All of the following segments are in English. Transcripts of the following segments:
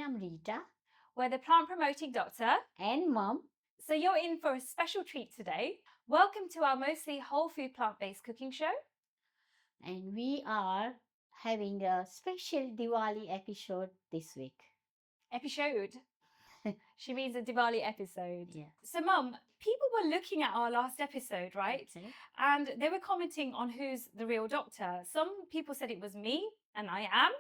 And I'm Rita. We're the plant promoting doctor. And Mom. So you're in for a special treat today. Welcome to our mostly whole food plant-based cooking show. And we are having a special Diwali episode this week. Episode. She means a Diwali episode. Yeah. So Mum, people were looking at our last episode, right? Okay. And they were commenting on who's the real doctor. Some people said it was me, and I am,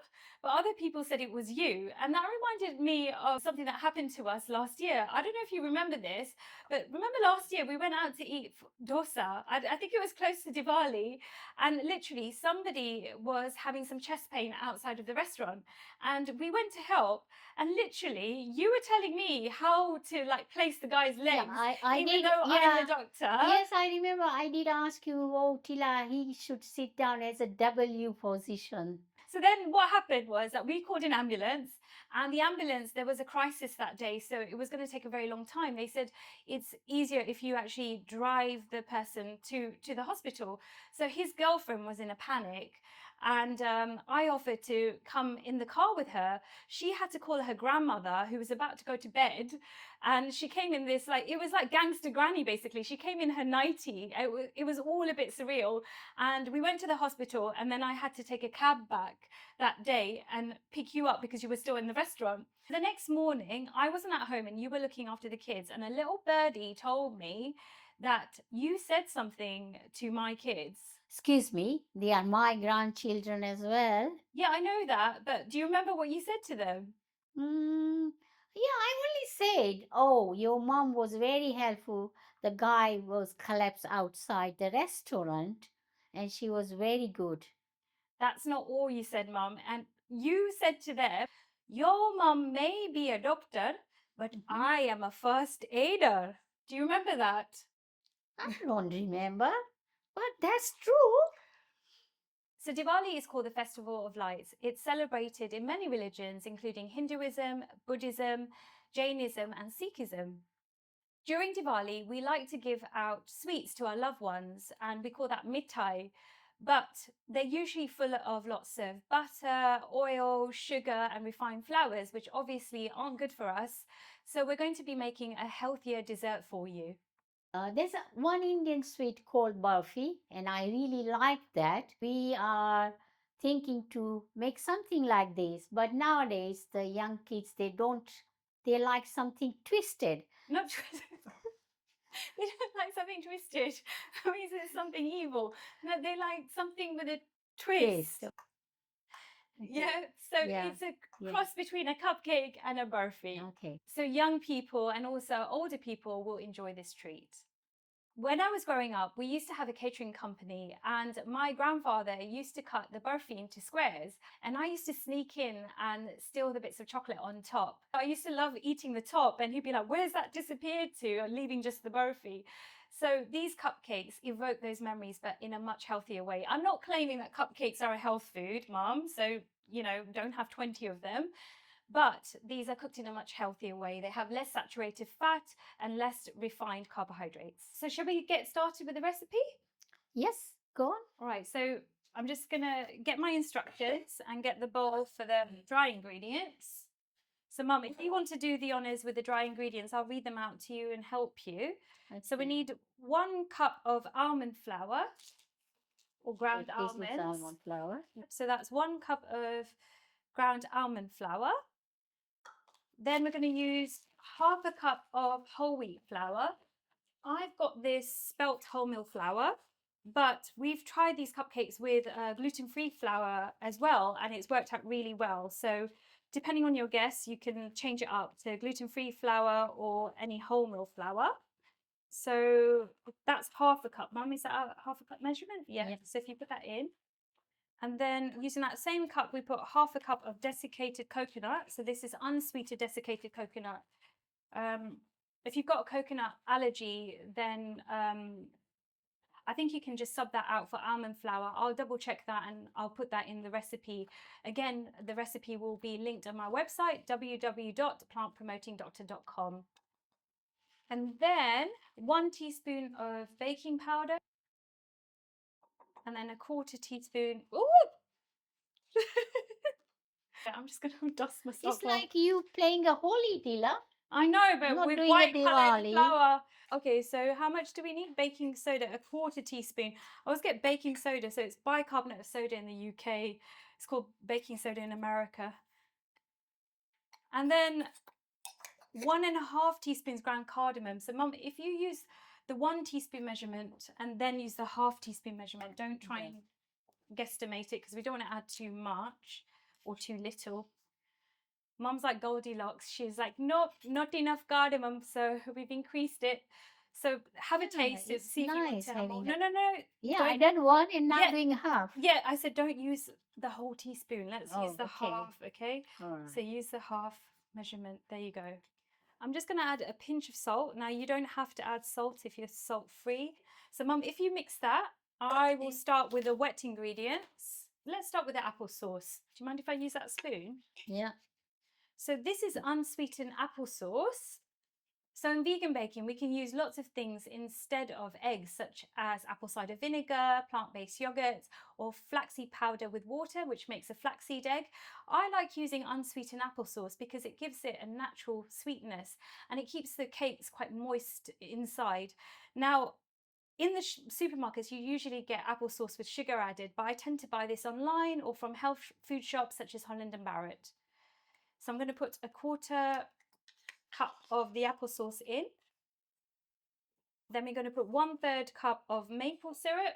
but other people said it was you. And that reminded me of something that happened to us last year. I don't know if you remember this, but remember last year we went out to eat dosa. I think it was close to Diwali, and literally somebody was having some chest pain outside of the restaurant, and we went to help. And literally, you were telling me how to place the guy's legs, I even did, though I'm the doctor. Yes, I remember. I did ask you, Tila, he should sit down as a W position. So then what happened was that we called an ambulance, and the ambulance, there was a crisis that day, so it was going to take a very long time. They said it's easier if you actually drive the person to the hospital. So his girlfriend was in a panic, and I offered to come in the car with her. She had to call her grandmother, who was about to go to bed, and she came in this, it was like gangster granny, basically. She came in her nightie. It was all a bit surreal. And we went to the hospital, and then I had to take a cab back that day and pick you up because you were still in the restaurant. The next morning, I wasn't at home and you were looking after the kids, and a little birdie told me that you said something to my kids. Excuse me, they are my grandchildren as well. Yeah, I know that, but do you remember what you said to them? Yeah, I only said, oh, your mom was very helpful. The guy was collapsed outside the restaurant and she was very good. That's not all you said, Mum. And you said to them, your mum may be a doctor, but I am a first aider. Do you remember that? I don't remember, but that's true. So Diwali is called the Festival of Lights. It's celebrated in many religions, including Hinduism, Buddhism, Jainism, and Sikhism. During Diwali, we like to give out sweets to our loved ones, and we call that mithai. But they're usually full of lots of butter, oil, sugar, and refined flours, which obviously aren't good for us. So we're going to be making a healthier dessert for you. There's one Indian sweet called barfi, and I really like that. We are thinking to make something like this, but nowadays the young kids, they like something twisted. Not twisted. They don't like something twisted. That means it's something evil. No, they like something with a twist. Yeah, so it's a cross between a cupcake and a barfi. Okay. So young people and also older people will enjoy this treat. When I was growing up, we used to have a catering company, and my grandfather used to cut the barfi into squares, and I used to sneak in and steal the bits of chocolate on top. I used to love eating the top, and he'd be like, where's that disappeared to? Leaving just the barfi. So these cupcakes evoke those memories, but in a much healthier way. I'm not claiming that cupcakes are a health food, Mum, so, don't have 20 of them. But these are cooked in a much healthier way. They have less saturated fat and less refined carbohydrates. So shall we get started with the recipe? Yes, go on. All right, so I'm just going to get my instructions and get the bowl for the dry ingredients. So Mum, if you want to do the honours with the dry ingredients, I'll read them out to you and help you. Okay. So we need 1 cup of almond flour or ground almonds. Almond flour. So that's 1 cup of ground almond flour. Then we're going to use half a cup of whole wheat flour. I've got this spelt wholemeal flour, but we've tried these cupcakes with gluten-free flour as well, and it's worked out really well. So depending on your guess, you can change it up to gluten-free flour or any wholemeal flour. So that's half a cup. Mum, is that a half a cup measurement? Yeah. So if you put that in. And then using that same cup, we put half a cup of desiccated coconut. So this is unsweetened desiccated coconut. If you've got a coconut allergy, then I think you can just sub that out for almond flour. I'll double check that and I'll put that in the recipe. Again, the recipe will be linked on my website, www.plantpromotingdoctor.com. And then 1 teaspoon of baking powder. And then a 1/4 teaspoon. Ooh! I'm just going to dust myself It's off. like you playing a holy dealer. I know, but Not with doing a white coloured Diwali. flour. Okay, so how much do we need? Baking soda, a quarter teaspoon. I always get baking soda, so it's bicarbonate of soda in the UK. It's called baking soda in America. And then 1.5 teaspoons ground cardamom. So, Mum, if you use the 1 teaspoon measurement and then use the half teaspoon measurement, don't try and guesstimate it because we don't want to add too much or too little. Mum's like Goldilocks. She's like, nope, not enough cardamom, so we've increased it. So have a taste and It's see if you want nice to have more. having No, that. no, no. Yeah, I done one and now Yeah, doing half. yeah. I said don't use the whole teaspoon. Let's use the okay. half. Okay. All right. So use the half measurement. There you go. I'm just going to add a pinch of salt. Now you don't have to add salt if you're salt free. So, Mum, if you mix that, I will start with the wet ingredients. Let's start with the applesauce. Do you mind if I use that spoon? Yeah. So this is unsweetened applesauce. So in vegan baking, we can use lots of things instead of eggs, such as apple cider vinegar, plant-based yogurt, or flaxseed powder with water, which makes a flaxseed egg. I like using unsweetened applesauce because it gives it a natural sweetness and it keeps the cakes quite moist inside. Now, in the supermarkets, you usually get applesauce with sugar added, but I tend to buy this online or from health food shops such as Holland and Barrett. So I'm going to put a quarter cup of the applesauce in. Then we're going to put 1/3 cup of maple syrup.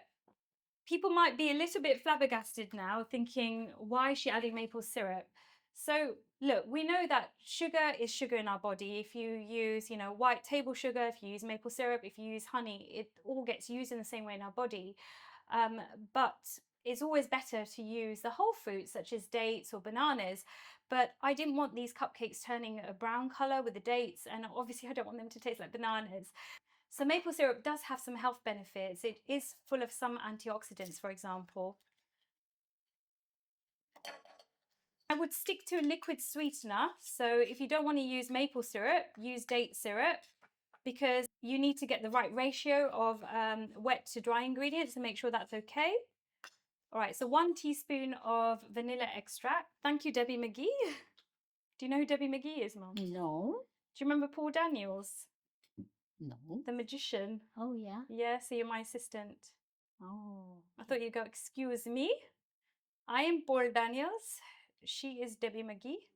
People might be a little bit flabbergasted now, thinking, why is she adding maple syrup? So look, we know that sugar is sugar in our body. If you use, white table sugar, if you use maple syrup, if you use honey, it all gets used in the same way in our body. But it's always better to use the whole fruits such as dates or bananas. But I didn't want these cupcakes turning a brown color with the dates, and obviously I don't want them to taste like bananas. So maple syrup does have some health benefits. It is full of some antioxidants, for example. I would stick to a liquid sweetener. So if you don't want to use maple syrup, use date syrup because you need to get the right ratio of wet to dry ingredients and make sure that's okay. All right, so 1 teaspoon of vanilla extract. Thank you, Debbie McGee. Do you know who Debbie McGee is, Mum? No. Do you remember Paul Daniels? No. The magician. Oh, yeah. Yeah, so you're my assistant. Oh. I thought you'd go, excuse me. I am Paul Daniels. She is Debbie McGee.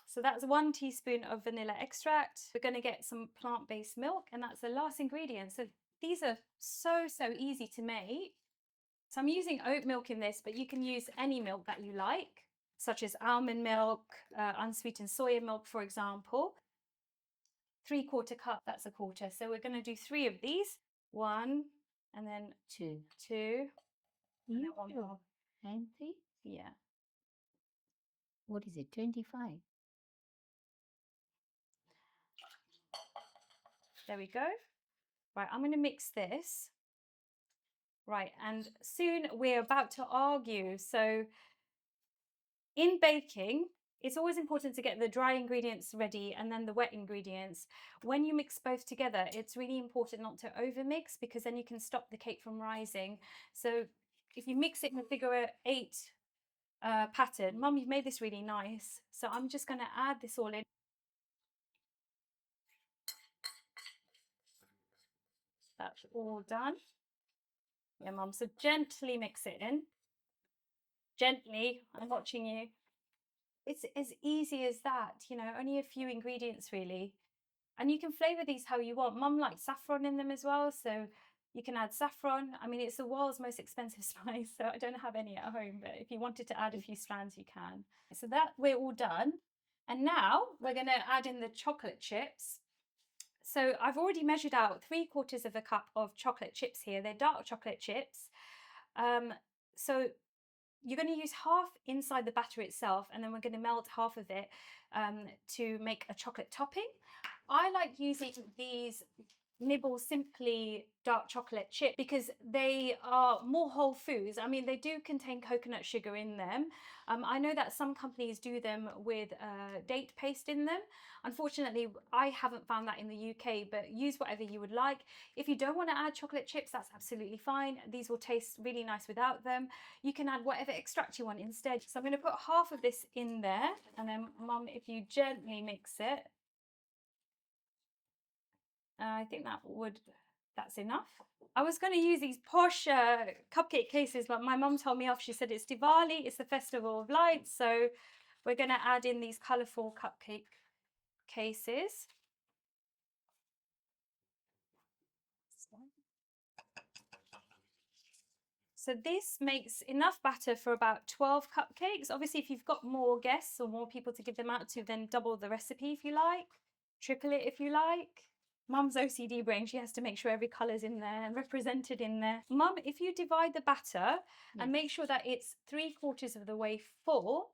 So that's 1 teaspoon of vanilla extract. We're going to get some plant-based milk, and that's the last ingredient. So these are so easy to make. So I'm using oat milk in this, but you can use any milk that you like, such as almond milk, unsweetened soya milk, for example. 3/4 cup, that's a quarter. So we're going to do 3 of these. 1, and then 2, and then 1 more. And 3? Yeah. What is it? 25. There we go. Right, I'm going to mix this. Right, and soon we're about to argue. So in baking, it's always important to get the dry ingredients ready and then the wet ingredients. When you mix both together, it's really important not to overmix because then you can stop the cake from rising. So if you mix it in a figure 8 pattern, Mum, you've made this really nice. So I'm just going to add this all in. That's all done. Yeah, Mum, so gently mix it in. Gently, I'm watching you. It's as easy as that, only a few ingredients really. And you can flavour these how you want. Mum likes saffron in them as well, so you can add saffron. I mean, it's the world's most expensive spice, so I don't have any at home, but if you wanted to add a few strands, you can. So that we're all done. And now we're going to add in the chocolate chips. So I've already measured out 3/4 of a cup of chocolate chips here. They're dark chocolate chips. So you're going to use half inside the batter itself, and then we're going to melt half of it to make a chocolate topping. I like using these nibble simply dark chocolate chip because they are more whole foods. I mean, they do contain coconut sugar in them. I know that some companies do them with date paste in them. Unfortunately, I haven't found that in the UK, but use whatever you would like. If you don't want to add chocolate chips, that's absolutely fine. These will taste really nice without them. You can add whatever extract you want instead. So I'm going to put half of this in there, and then Mum, if you gently mix it, I think that's enough. I was going to use these posh cupcake cases, but my mum told me off. She said it's Diwali, it's the festival of lights, so we're going to add in these colourful cupcake cases. So this makes enough batter for about 12 cupcakes. Obviously, if you've got more guests or more people to give them out to, then double the recipe if you like, triple it if you like. Mum's OCD brain, she has to make sure every colour's in there and represented in there. Mum, if you divide the batter and make sure that it's 3/4 of the way full,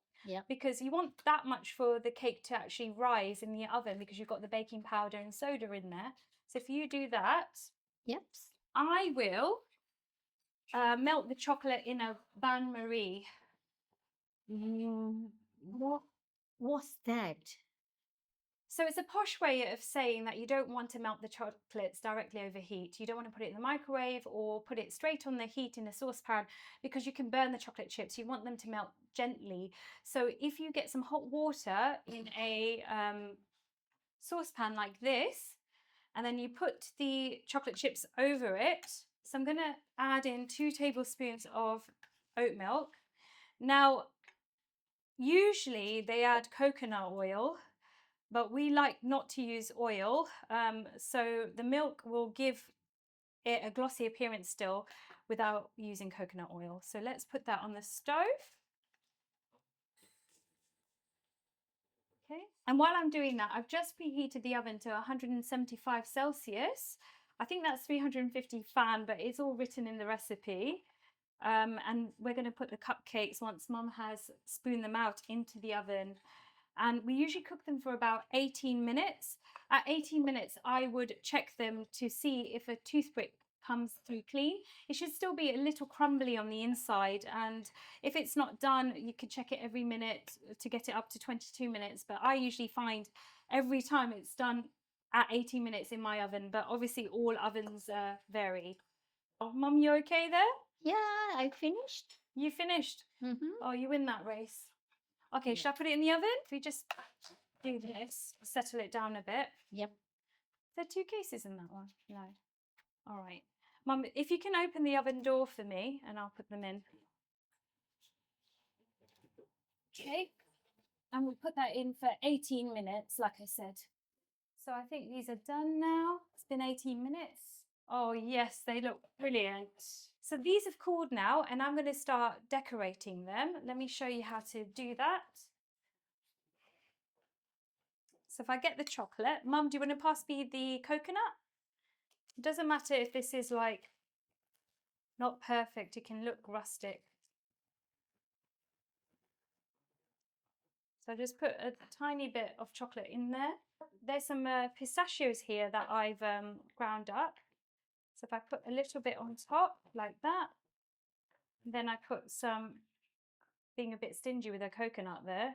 because you want that much for the cake to actually rise in the oven because you've got the baking powder and soda in there. So if you do that, I will melt the chocolate in a bain marie. What, what's that? So it's a posh way of saying that you don't want to melt the chocolates directly over heat. You don't want to put it in the microwave or put it straight on the heat in a saucepan because you can burn the chocolate chips. You want them to melt gently. So if you get some hot water in a saucepan like this, and then you put the chocolate chips over it. So I'm going to add in 2 tablespoons of oat milk. Now, usually they add coconut oil, but we like not to use oil. So the milk will give it a glossy appearance still without using coconut oil. So let's put that on the stove. Okay. And while I'm doing that, I've just preheated the oven to 175 Celsius. I think that's 350 fan, but it's all written in the recipe. And we're going to put the cupcakes, once Mum has spooned them out, into the oven. And we usually cook them for about 18 minutes. At 18 minutes, I would check them to see if a toothpick comes through clean. It should still be a little crumbly on the inside, and if it's not done, you can check it every minute to get it up to 22 minutes. But I usually find every time it's done at 18 minutes in my oven, but obviously all ovens vary. Oh, Mum, you okay there? Yeah, I finished. You finished? Oh, you win that race. Okay, should I put it in the oven? If we just do this, settle it down a bit. Yep. There are 2 cases in that one? No. All right. Mum, if you can open the oven door for me and I'll put them in. Okay. And we'll put that in for 18 minutes, like I said. So I think these are done now. It's been 18 minutes. Oh, yes, they look brilliant. So these have cooled now, and I'm going to start decorating them. Let me show you how to do that. So if I get the chocolate, Mum, do you want to pass me the coconut? It doesn't matter if this is like not perfect, it can look rustic. So I just put a tiny bit of chocolate in there. There's some pistachios here that I've ground up. So if I put a little bit on top like that, then I put some, being a bit stingy with a coconut there.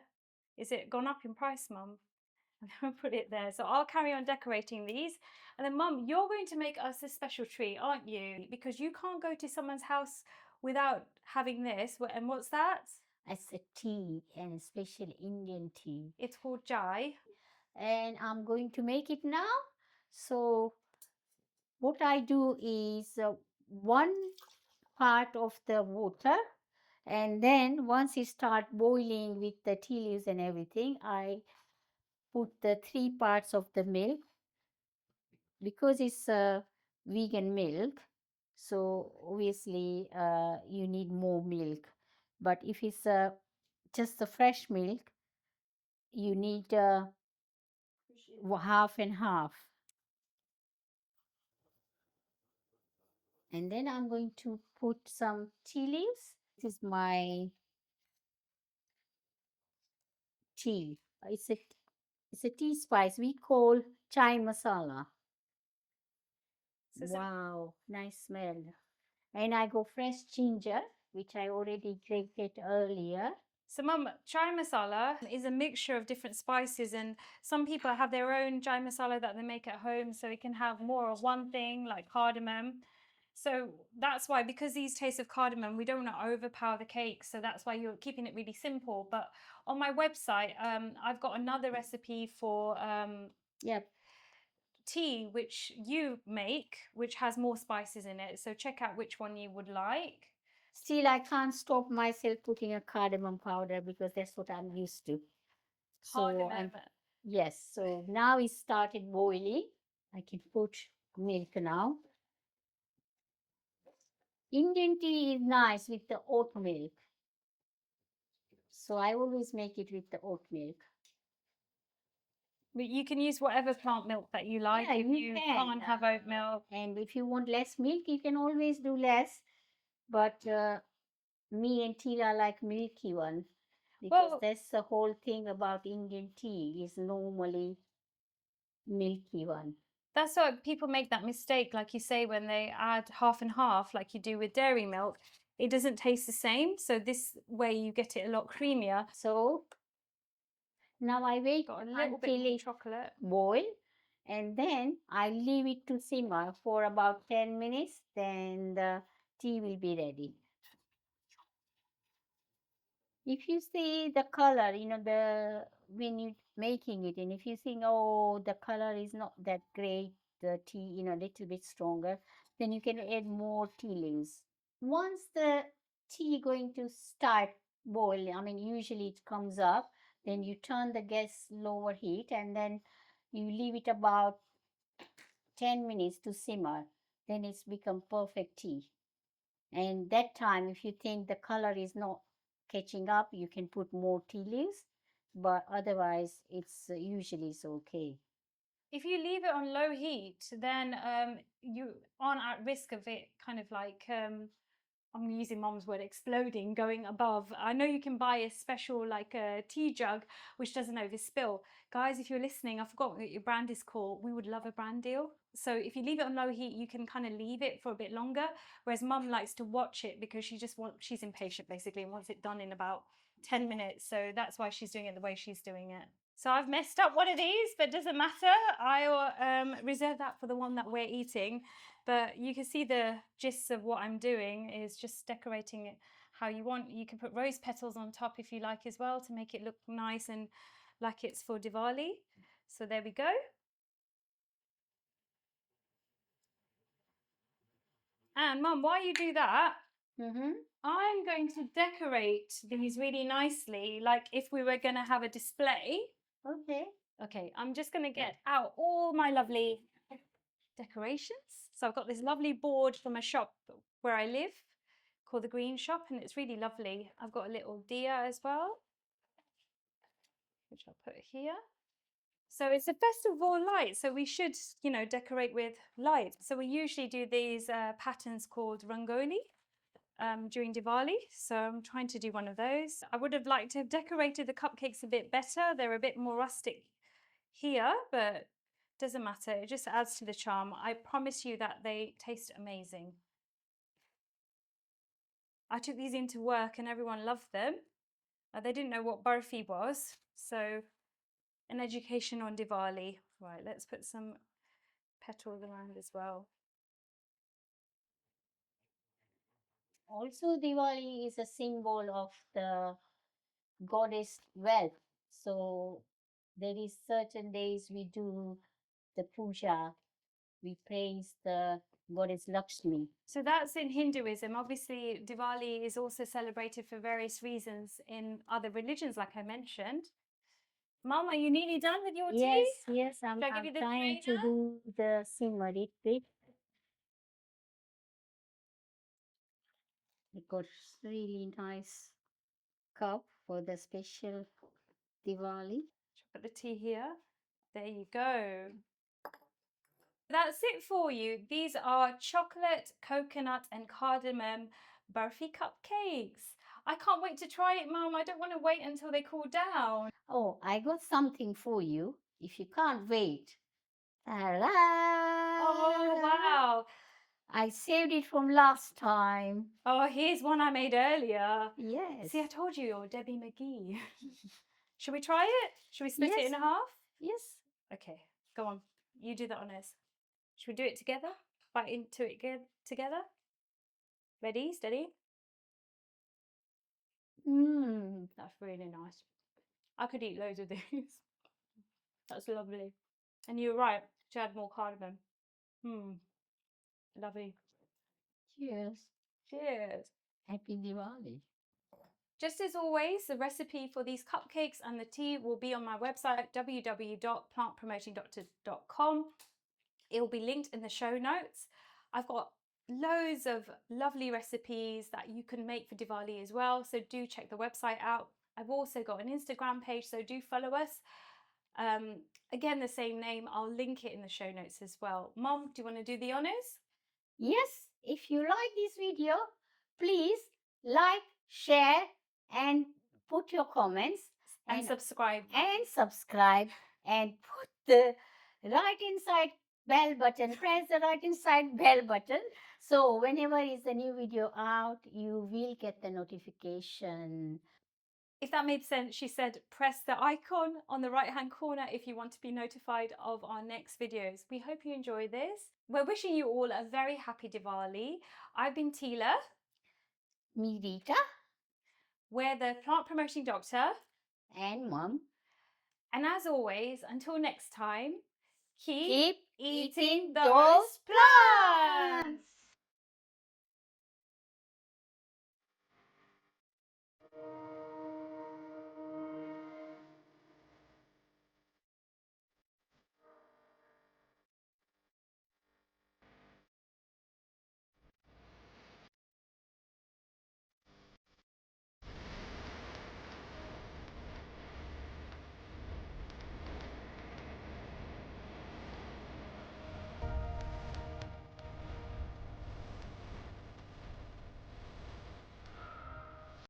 Is it gone up in price, Mum? And put it there. So I'll carry on decorating these. And then, Mum, you're going to make us a special treat, aren't you? Because you can't go to someone's house without having this. And what's that? It's a tea, and especially Indian tea. It's called Jai. And I'm going to make it now. So what I do is 1 part of the water, and then once it start boiling with the tea leaves and everything, I put the 3 parts of the milk, because it's vegan milk. So obviously you need more milk, but if it's just the fresh milk, you need half and half. And then I'm going to put some tea leaves. This is my tea. It's a tea spice we call chai masala. So, Wow, nice smell. And I go fresh ginger, which I already grated earlier. Mum, chai masala is a mixture of different spices, and some people have their own chai masala that they make at home, so it can have more of one thing, like cardamom. So that's why, because these taste of cardamom, we don't want to overpower the cake. So that's why you're keeping it really simple. But on my website, I've got another recipe for Yep. tea, which you make, which has more spices in it. So check out which one you would like. Still, I can't stop myself putting a cardamom powder because that's what I'm used to. So I'm, Cardamom. yes, so now it started boiling. I can put milk now. Indian tea is nice with the oat milk. So I always make it with the oat milk. But you can use whatever plant milk that you like. Yeah, If you you can. can't have oat milk, And if you want less milk, you can always do less. But me and Tira like milky one because well, that's the whole thing about Indian tea is normally milky one. that's why people make that mistake, like you say, when they add half and half, like you do with dairy milk. It doesn't taste the same. So this way you get it a lot creamier. So now I wait Got a little bit until more it chocolate. boil and then I leave it to simmer for about 10 minutes. Then the tea will be ready. If you see the color, the when you making it, and if you think, oh, the color is not that great, the tea, a little bit stronger, then you can add more tea leaves. Once the tea going to start boiling, I mean, usually it comes up, then you turn the gas lower heat, and then you leave it about 10 minutes to simmer. Then it's become perfect tea. And that time, if you think the color is not catching up, you can put more tea leaves, but otherwise, it's usually it's okay. If you leave it on low heat, then you aren't at risk of it kind of like I'm using mom's word, exploding, going above. I know you can buy a special like a tea jug which doesn't overspill. Guys, if you're listening, I forgot what your brand is called. We would love a brand deal. So if you leave it on low heat, you can kind of leave it for a bit longer. Whereas mum likes to watch it because she's impatient basically and wants it done in about 10 minutes. So that's why she's doing it the way she's doing it. So I've messed up one of these, but it doesn't matter. I'll reserve that for the one that we're eating. But you can see the gist of what I'm doing is just decorating it how you want. You can put rose petals on top if you like as well to make it look nice and like it's for Diwali. So there we go. And Mum, while you do that, Mm-hmm. I'm going to decorate these really nicely, like if we were going to have a display. Okay. Okay, I'm just going to get out all my lovely decorations. So I've got this lovely board from a shop where I live called the Green Shop, and it's really lovely. I've got a little dia as well, which I'll put here. So it's a festival of light, so we should, decorate with light. So we usually do these patterns called rangoli during Diwali. So I'm trying to do one of those. I would have liked to have decorated the cupcakes a bit better. They're a bit more rustic here, but doesn't matter. It just adds to the charm. I promise you that they taste amazing. I took these into work and everyone loved them. They didn't know what barfi was, so an education on Diwali. Right, let's put some petals around as well. Also, Diwali is a symbol of the goddess wealth. So there is certain days we do the puja. We praise the goddess Lakshmi. So that's in Hinduism. Obviously, Diwali is also celebrated for various reasons in other religions, like I mentioned. Mom, are you nearly done with your tea? Yes, Should I give I'm you the trying to strainer? do the simmer it bit. I got really nice cup for the special Diwali. Put the tea here. There you go. That's it for you. These are chocolate, coconut, and cardamom barfi cupcakes. I can't wait to try it, Mum. I don't want to wait until they cool down. Oh, I got something for you. If you can't wait, Ta-da! Oh, wow. I saved it from last time. Oh, here's one I made earlier. Yes. See, I told you you're Debbie McGee. Should we try it? Should we split it Yes. in half? Yes. Okay, go on. You do the honours. Should we do it together? Bite into it together? Ready? Steady? Mmm. That's really nice. I could eat loads of these. That's lovely. And you were right to add more cardamom. Lovely. Cheers. Cheers. Happy Diwali. Just as always, the recipe for these cupcakes and the tea will be on my website at www.plantpromotingdoctor.com. It will be linked in the show notes. I've got loads of lovely recipes that you can make for Diwali as well, so do check the website out. I've also got an Instagram page, so do follow us. Again, the same name. I'll link it in the show notes as well. Mom, do you want to do the honors? Yes, if you like this video, please like, share, and put your comments And subscribe. And subscribe and put the right inside bell button. Press the right inside bell button. So whenever is a new video out, you will get the notification. If that made sense, she said press the icon on the right hand corner if you want to be notified of our next videos. We hope you enjoy this. We're wishing you all a very happy Diwali. I've been Tila. Me, Rita. We're the plant promoting doctor. And Mom. And as always, until next time, keep Keep eating those those plants.